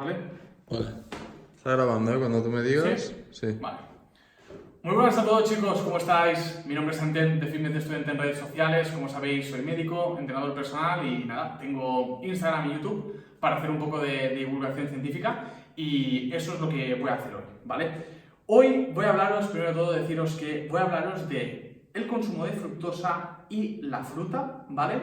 ¿Vale? Vale. Está grabando, ¿eh? Cuando tú me digas. Sí. Vale. Muy buenas a todos, chicos, ¿cómo estáis? Mi nombre es Anten, de Fitness de Estudiante en redes sociales. Como sabéis, soy médico, entrenador personal y nada, tengo Instagram y YouTube para hacer un poco de divulgación científica y eso es lo que voy a hacer hoy, ¿vale? Hoy voy a hablaros, primero de todo, deciros que voy a hablaros de el consumo de fructosa y la fruta, ¿vale?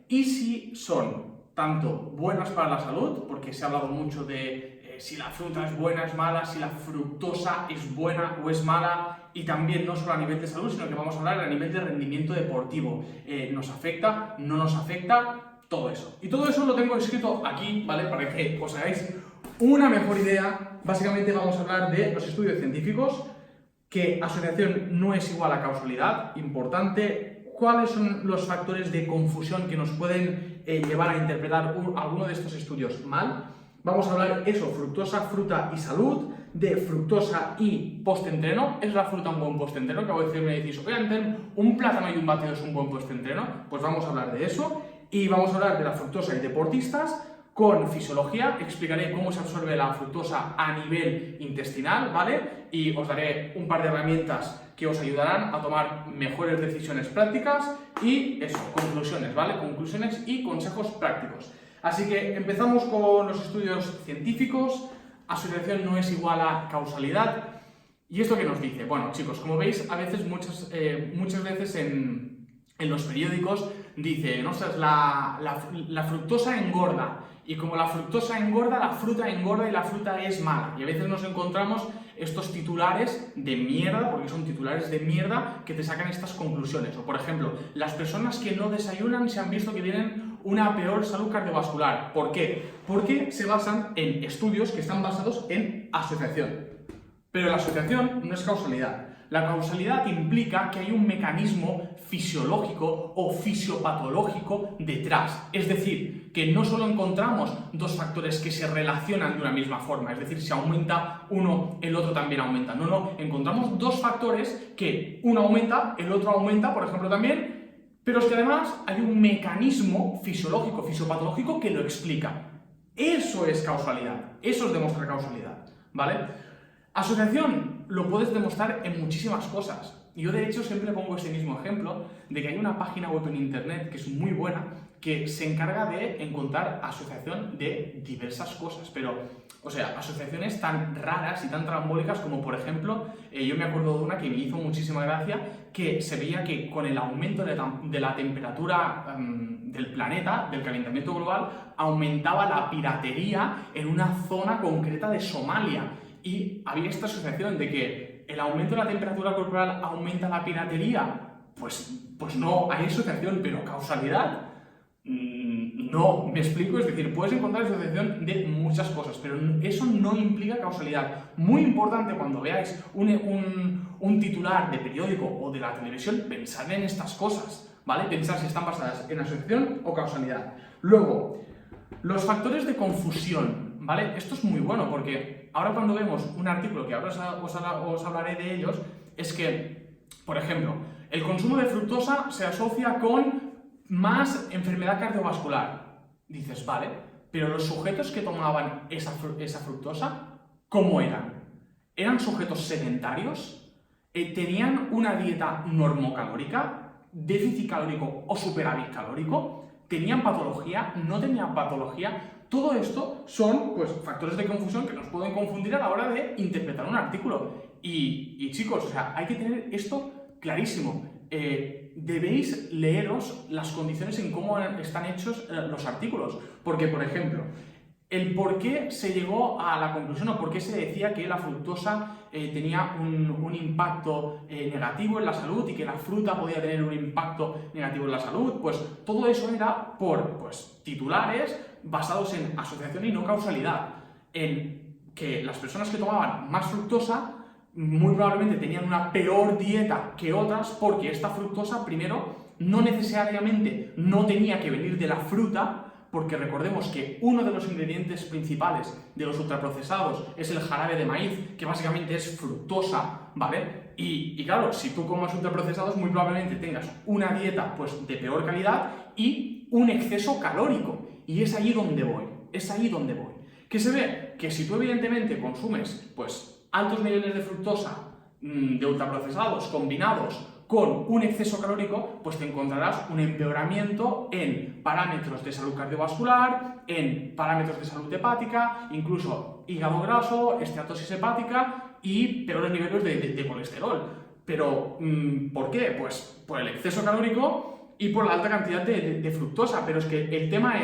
Y si son tanto buenas para la salud, porque se ha hablado mucho de si la fruta es buena, es mala, si la fructosa es buena o es mala, y también no solo a nivel de salud, sino que vamos a hablar a nivel de rendimiento deportivo. ¿Nos afecta? ¿No nos afecta? Todo eso. Y todo eso lo tengo escrito aquí, ¿vale? Para que os hagáis una mejor idea. Básicamente vamos a hablar de los estudios científicos, que asociación no es igual a causalidad, importante. ¿Cuáles son los factores de confusión que nos pueden llevar a interpretar alguno de estos estudios mal? Vamos a hablar eso, fructosa, fruta y salud, de fructosa y post-entreno. ¿Es la fruta un buen post-entreno? Acabo de decir, me decís, oye, Anten, ¿un plátano y un batido es un buen post-entreno? Pues vamos a hablar de eso. Y vamos a hablar de la fructosa y deportistas, con fisiología. Explicaré cómo se absorbe la fructosa a nivel intestinal, ¿vale? Y os daré un par de herramientas que os ayudarán a tomar mejores decisiones prácticas y eso, conclusiones, ¿vale? Conclusiones y consejos prácticos. Así que empezamos con los estudios científicos. Asociación no es igual a causalidad. ¿Y esto qué nos dice? Bueno, chicos, como veis, a veces, muchas veces en los periódicos dice, no sé, la fructosa engorda. Y como la fructosa engorda, la fruta engorda y la fruta es mala. Y a veces nos encontramos estos titulares de mierda, porque son titulares de mierda, que te sacan estas conclusiones. O, por ejemplo, las personas que no desayunan se han visto que tienen una peor salud cardiovascular. ¿Por qué? Porque se basan en estudios que están basados en asociación. Pero la asociación no es causalidad. La causalidad implica que hay un mecanismo fisiológico o fisiopatológico detrás. Es decir, que no solo encontramos dos factores que se relacionan de una misma forma, es decir, si aumenta uno, el otro también aumenta. No, encontramos dos factores que uno aumenta, el otro aumenta, por ejemplo, también, pero es que además hay un mecanismo fisiológico, fisiopatológico que lo explica. Eso es causalidad, eso es demostrar causalidad, ¿vale? Asociación lo puedes demostrar en muchísimas cosas. Yo de hecho siempre pongo este mismo ejemplo de que hay una página web en internet que es muy buena que se encarga de encontrar asociación de diversas cosas, pero, o sea, asociaciones tan raras y tan trambólicas como, por ejemplo, yo me acuerdo de una que me hizo muchísima gracia, que se veía que con el aumento de la temperatura del planeta, del calentamiento global, aumentaba la piratería en una zona concreta de Somalia. Y había esta asociación de que el aumento de la temperatura corporal aumenta la piratería. Pues no, hay asociación, pero causalidad. No, me explico, es decir, puedes encontrar asociación de muchas cosas, pero eso no implica causalidad. Muy importante cuando veáis un titular de periódico o de la televisión, pensad en estas cosas, ¿vale? Pensad si están basadas en asociación o causalidad. Luego, los factores de confusión, ¿vale? Esto es muy bueno porque ahora cuando vemos un artículo, que ahora os hablaré de ellos, es que, por ejemplo, el consumo de fructosa se asocia con más enfermedad cardiovascular. Dices, vale, pero los sujetos que tomaban esa fructosa, ¿cómo eran? ¿Eran sujetos sedentarios? ¿Tenían una dieta normocalórica, déficit calórico o superávit calórico? ¿Tenían patología? ¿No tenían patología? Todo esto son, pues, factores de confusión que nos pueden confundir a la hora de interpretar un artículo. Y chicos, o sea, hay que tener esto clarísimo. Debéis leeros las condiciones en cómo están hechos los artículos. Porque, por ejemplo, el por qué se llegó a la conclusión o por qué se decía que la fructosa tenía un impacto negativo en la salud y que la fruta podía tener un impacto negativo en la salud, pues todo eso era por titulares basados en asociación y no causalidad. En que las personas que tomaban más fructosa muy probablemente tenían una peor dieta que otras porque esta fructosa, primero, no necesariamente no tenía que venir de la fruta, porque recordemos que uno de los ingredientes principales de los ultraprocesados es el jarabe de maíz, que básicamente es fructosa, ¿vale? Y claro, si tú comes ultraprocesados, muy probablemente tengas una dieta pues de peor calidad y un exceso calórico. Y es ahí donde voy, es ahí donde voy. ¿Qué se ve? que si tú evidentemente consumes pues altos niveles de fructosa de ultraprocesados combinados con un exceso calórico, pues te encontrarás un empeoramiento en parámetros de salud cardiovascular, en parámetros de salud hepática, incluso hígado graso, esteatosis hepática y peores niveles de colesterol. Pero, ¿por qué? Pues por el exceso calórico y por la alta cantidad de fructosa. Pero es que el tema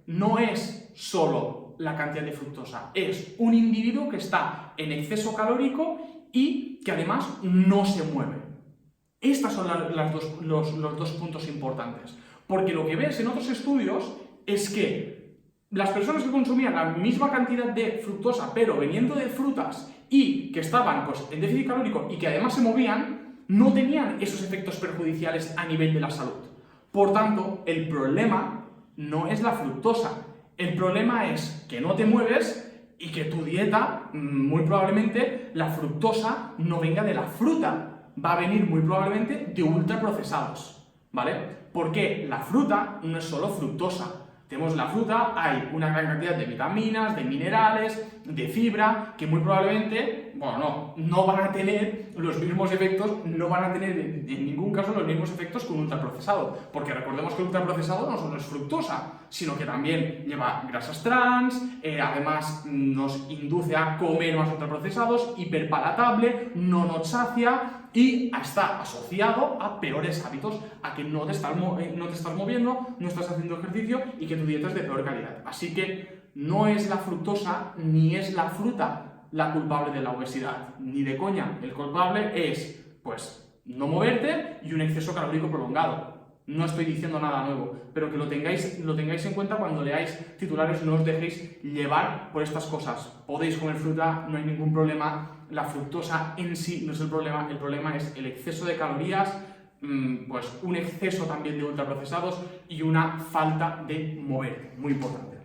no es solo la cantidad de fructosa, es un individuo que está en exceso calórico y que además no se mueve. Estos son los dos puntos importantes, porque lo que ves en otros estudios es que las personas que consumían la misma cantidad de fructosa, pero veniendo de frutas y que estaban pues, en déficit calórico y que además se movían, no tenían esos efectos perjudiciales a nivel de la salud. Por tanto, el problema no es la fructosa, el problema es que no te mueves y que tu dieta, muy probablemente, la fructosa no venga de la fruta, va a venir muy probablemente de ultraprocesados, ¿vale? Porque la fruta no es solo fructosa. Tenemos la fruta, hay una gran cantidad de vitaminas, de minerales, de fibra, que muy probablemente, bueno, no van a tener los mismos efectos, no van a tener en ningún caso los mismos efectos que un ultraprocesado. Porque recordemos que el ultraprocesado no solo es fructosa, sino que también lleva grasas trans, además nos induce a comer más ultraprocesados, hiperpalatable, no nos sacia, y está asociado a peores hábitos, a que no te estás moviendo, no estás haciendo ejercicio y que tu dieta es de peor calidad. Así que no es la fructosa ni es la fruta la culpable de la obesidad, ni de coña. El culpable es, pues, no moverte y un exceso calórico prolongado. No estoy diciendo nada nuevo, pero que lo tengáis en cuenta cuando leáis titulares, no os dejéis llevar por estas cosas. Podéis comer fruta, no hay ningún problema. La fructosa en sí no es el problema es el exceso de calorías, pues un exceso también de ultraprocesados y una falta de mover, muy importante.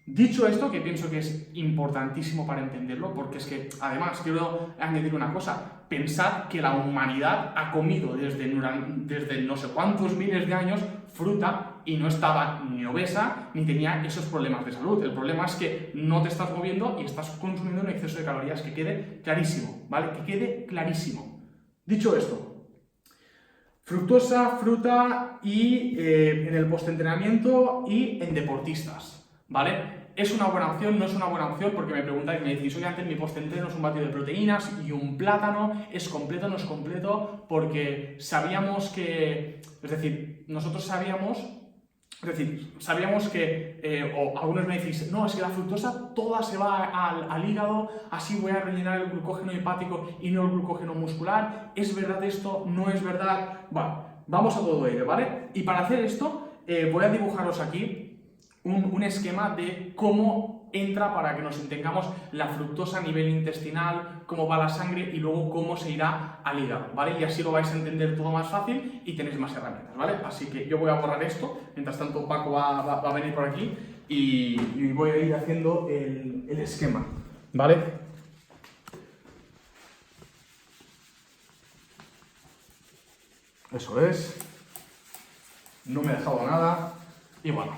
Dicho esto, que pienso que es importantísimo para entenderlo, porque es que, además, quiero añadir una cosa, pensad que la humanidad ha comido desde no sé cuántos miles de años fruta y no estaba ni obesa ni tenía esos problemas de salud. El problema es que no te estás moviendo y estás consumiendo un exceso de calorías, que quede clarísimo, ¿vale? Que quede clarísimo. Dicho esto, fructosa, fruta y en el postentrenamiento y en deportistas, ¿vale? ¿Es una buena opción? ¿No es una buena opción? Porque me preguntáis, me decís, oye, antes mi postentreno es un batido de proteínas y un plátano, ¿es completo o no es completo? Porque sabíamos que, es decir, nosotros sabíamos que, o algunos me decís, no, es que la fructosa toda se va al hígado, así voy a rellenar el glucógeno hepático y no el glucógeno muscular. ¿Es verdad esto? ¿No es verdad? Bueno, vamos a todo ello, ¿vale? Y para hacer esto, voy a dibujaros aquí un esquema de cómo entra, para que nos entendamos, la fructosa a nivel intestinal, cómo va la sangre y luego cómo se irá al hígado, ¿vale? Y así lo vais a entender todo más fácil y tenéis más herramientas, ¿vale? Así que yo voy a borrar esto, mientras tanto Paco va a venir por aquí y voy a ir haciendo el esquema, ¿vale? Eso es. No me he dejado nada y bueno.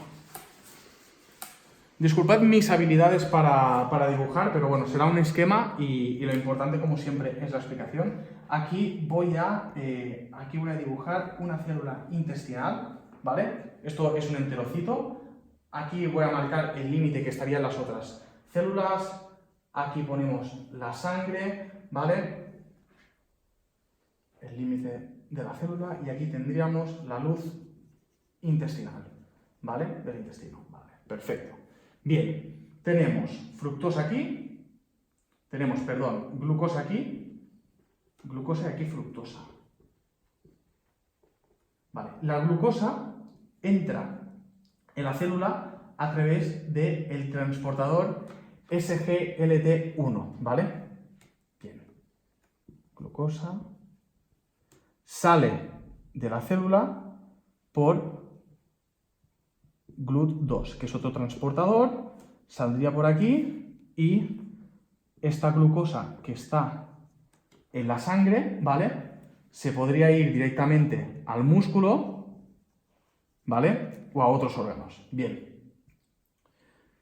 Disculpad mis habilidades para dibujar, pero bueno, será un esquema y lo importante, como siempre, es la explicación. Aquí voy a dibujar una célula intestinal, ¿vale? Esto es un enterocito. Aquí voy a marcar el límite que estarían las otras células. Aquí ponemos la sangre, ¿vale? El límite de la célula y aquí tendríamos la luz intestinal, ¿vale? Del intestino, ¿vale? Perfecto. Bien, tenemos fructosa aquí, glucosa aquí, glucosa y aquí fructosa. Vale, la glucosa entra en la célula a través del transportador SGLT1, ¿vale? Bien, glucosa sale de la célula por GLUT2, que es otro transportador, saldría por aquí y esta glucosa que está en la sangre, ¿vale? Se podría ir directamente al músculo, ¿vale? O a otros órganos. Bien.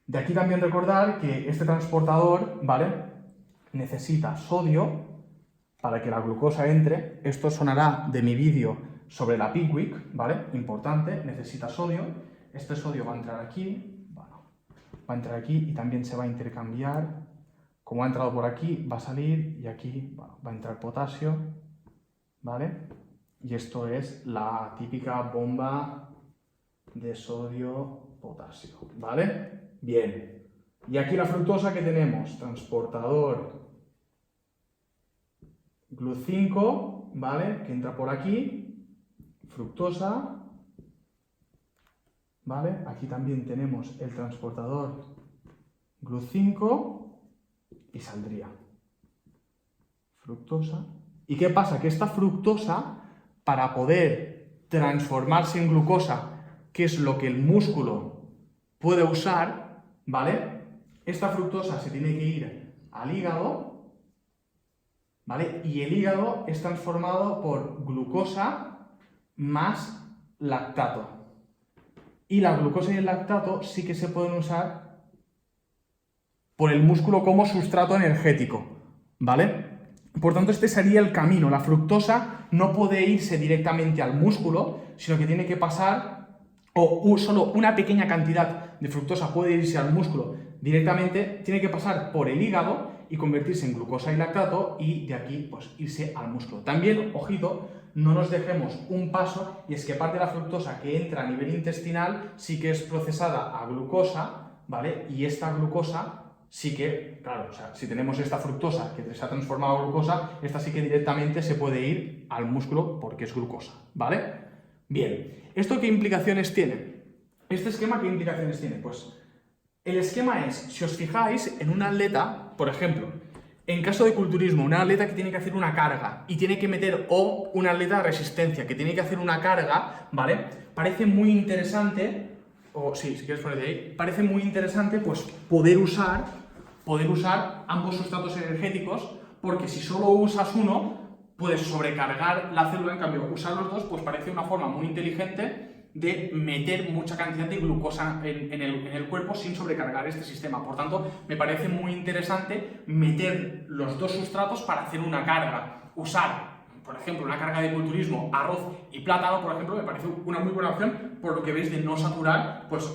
De aquí también recordar que este transportador, ¿vale?, necesita sodio para que la glucosa entre. Esto sonará de mi vídeo sobre la Pickwick, ¿vale? Importante, necesita sodio. Este sodio va a entrar aquí, bueno, va a entrar aquí y también se va a intercambiar. Como ha entrado por aquí, va a salir y aquí, bueno, va a entrar potasio, ¿vale? Y esto es la típica bomba de sodio-potasio, ¿vale? Bien. Y aquí la fructosa que tenemos, transportador GLUT5, ¿vale? Que entra por aquí, fructosa, ¿vale? Aquí también tenemos el transportador GLUT5 y saldría fructosa. ¿Y qué pasa? Que esta fructosa, para poder transformarse en glucosa, que es lo que el músculo puede usar, ¿vale? Esta fructosa se tiene que ir al hígado, ¿vale? Y el hígado es transformado por glucosa más lactato. Y la glucosa y el lactato sí que se pueden usar por el músculo como sustrato energético, ¿vale? Por tanto, este sería el camino. La fructosa no puede irse directamente al músculo, sino que tiene que pasar, o solo una pequeña cantidad de fructosa puede irse al músculo directamente, tiene que pasar por el hígado y convertirse en glucosa y lactato y de aquí pues irse al músculo. También, ojito, no nos dejemos un paso, y es que parte de la fructosa que entra a nivel intestinal sí que es procesada a glucosa, ¿vale? Y esta glucosa sí que, claro, o sea, si tenemos esta fructosa que se ha transformado a glucosa, esta sí que directamente se puede ir al músculo porque es glucosa, ¿vale? Bien, ¿esto qué implicaciones tiene? ¿Este esquema qué implicaciones tiene? Pues el esquema es, si os fijáis, en un atleta, por ejemplo, en caso de culturismo, un atleta que tiene que hacer una carga y tiene que meter, o un atleta de resistencia que tiene que hacer una carga, ¿vale? Parece muy interesante, o sí, si quieres ponerte ahí, parece muy interesante pues poder usar ambos sustratos energéticos, porque si solo usas uno, puedes sobrecargar la célula. En cambio, usar los dos pues parece una forma muy inteligente de meter mucha cantidad de glucosa en el cuerpo sin sobrecargar este sistema. Por tanto, me parece muy interesante meter los dos sustratos para hacer una carga. Usar, por ejemplo, una carga de culturismo, arroz y plátano, por ejemplo, me parece una muy buena opción, por lo que veis, de no saturar pues,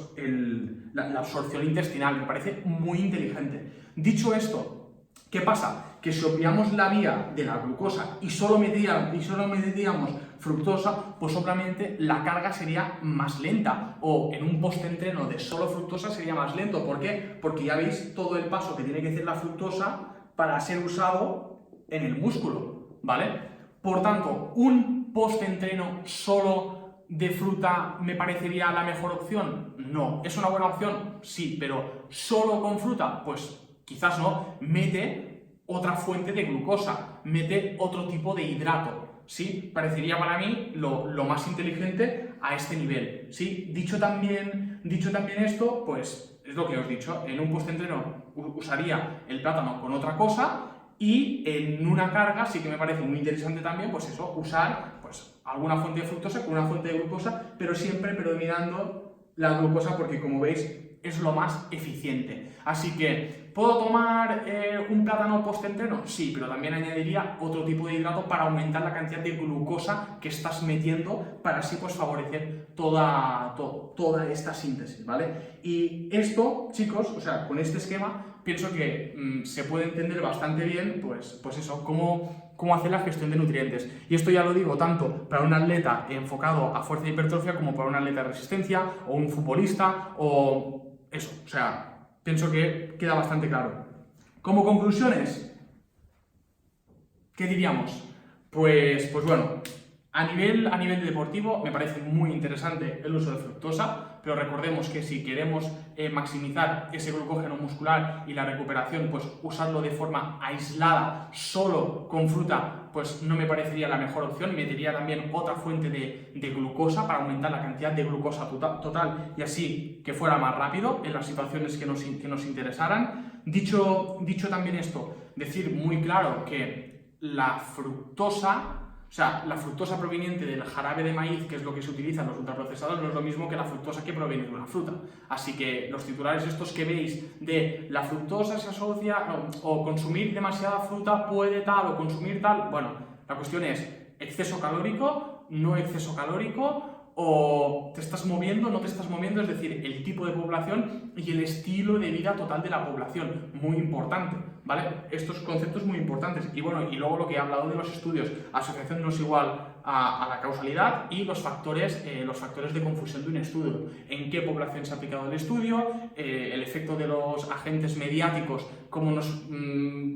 la absorción intestinal. Me parece muy inteligente. Dicho esto, ¿qué pasa? Que si obviamos la vía de la glucosa y solo metiríamos fructosa, pues obviamente la carga sería más lenta, o en un post-entreno de solo fructosa sería más lento. ¿Por qué? Porque ya veis todo el paso que tiene que hacer la fructosa para ser usado en el músculo, ¿vale? Por tanto, un post-entreno solo de fruta me parecería la mejor opción. No. ¿Es una buena opción? Sí, pero ¿solo con fruta? Pues quizás no. Mete otra fuente de glucosa, mete otro tipo de hidrato. ¿Sí? Parecería para mí lo más inteligente a este nivel. ¿Sí? Dicho también esto, pues es lo que os he dicho. En un post-entreno usaría el plátano con otra cosa, y en una carga sí que me parece muy interesante también, pues eso, usar pues alguna fuente de fructosa con una fuente de glucosa, pero siempre predominando la glucosa, porque como veis es lo más eficiente. Así que, ¿puedo tomar un plátano post-entreno? Sí, pero también añadiría otro tipo de hidrato para aumentar la cantidad de glucosa que estás metiendo, para así pues favorecer toda esta síntesis, ¿vale? Y esto, chicos, o sea, con este esquema, pienso que se puede entender bastante bien, pues eso, cómo hacer la gestión de nutrientes. Y esto ya lo digo tanto para un atleta enfocado a fuerza y hipertrofia, como para un atleta de resistencia, o un futbolista, o eso, o sea, pienso que queda bastante claro. Como conclusiones, ¿qué diríamos? Pues bueno, a nivel deportivo me parece muy interesante el uso de fructosa, pero recordemos que si queremos maximizar ese glucógeno muscular y la recuperación, pues usarlo de forma aislada, solo con fruta, pues no me parecería la mejor opción. Metería también otra fuente de glucosa para aumentar la cantidad de glucosa total y así que fuera más rápido en las situaciones que nos interesaran. Dicho también esto, decir muy claro que la fructosa O sea, la fructosa proveniente del jarabe de maíz, que es lo que se utiliza en los ultraprocesados, no es lo mismo que la fructosa que proviene de una fruta. Así que los titulares estos que veis de la fructosa se asocia, o consumir demasiada fruta puede tal, o consumir tal, bueno, la cuestión es exceso calórico, no exceso calórico, o te estás moviendo, no te estás moviendo, es decir, el tipo de población y el estilo de vida total de la población, muy importante, ¿vale? Estos conceptos muy importantes. Y bueno, y luego lo que he hablado de los estudios, asociación no es igual a la causalidad y los factores de confusión de un estudio. En qué población se ha aplicado el estudio, el efecto de los agentes mediáticos, cómo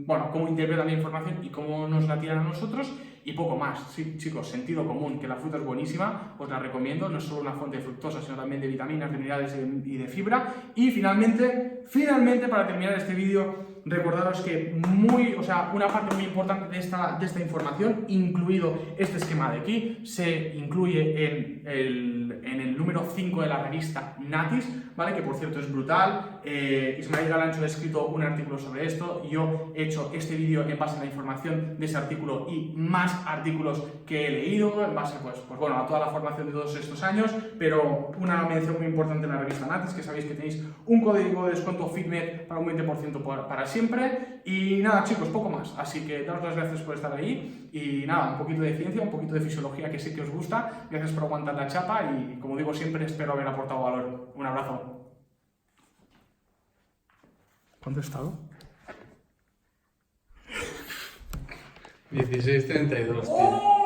cómo interpretan la información y cómo nos la tiran a nosotros. Y poco más. Sí, chicos, sentido común, que la fruta es buenísima, os la recomiendo, no es solo una fuente de fructosa, sino también de vitaminas, de minerales y de fibra. Y finalmente, para terminar este vídeo, recordaros que una parte muy importante de esta información, incluido este esquema de aquí, se incluye en el número 5 de la revista Natis, ¿vale? Que por cierto es brutal. Ismael Galancho ha escrito un artículo sobre esto, yo he hecho este vídeo en base a la información de ese artículo y más artículos que he leído, en base a toda la formación de todos estos años, pero una mención muy importante en la revista Natis, que sabéis que tenéis un código de descuento FitMed para un 20% para siempre. Y nada, chicos, poco más, así que daros las gracias por estar ahí y nada, un poquito de ciencia, un poquito de fisiología que sé que os gusta, gracias por aguantar la chapa y como digo siempre, espero haber aportado valor. Un abrazo. ¿Cuánto he estado? 16:32, tío.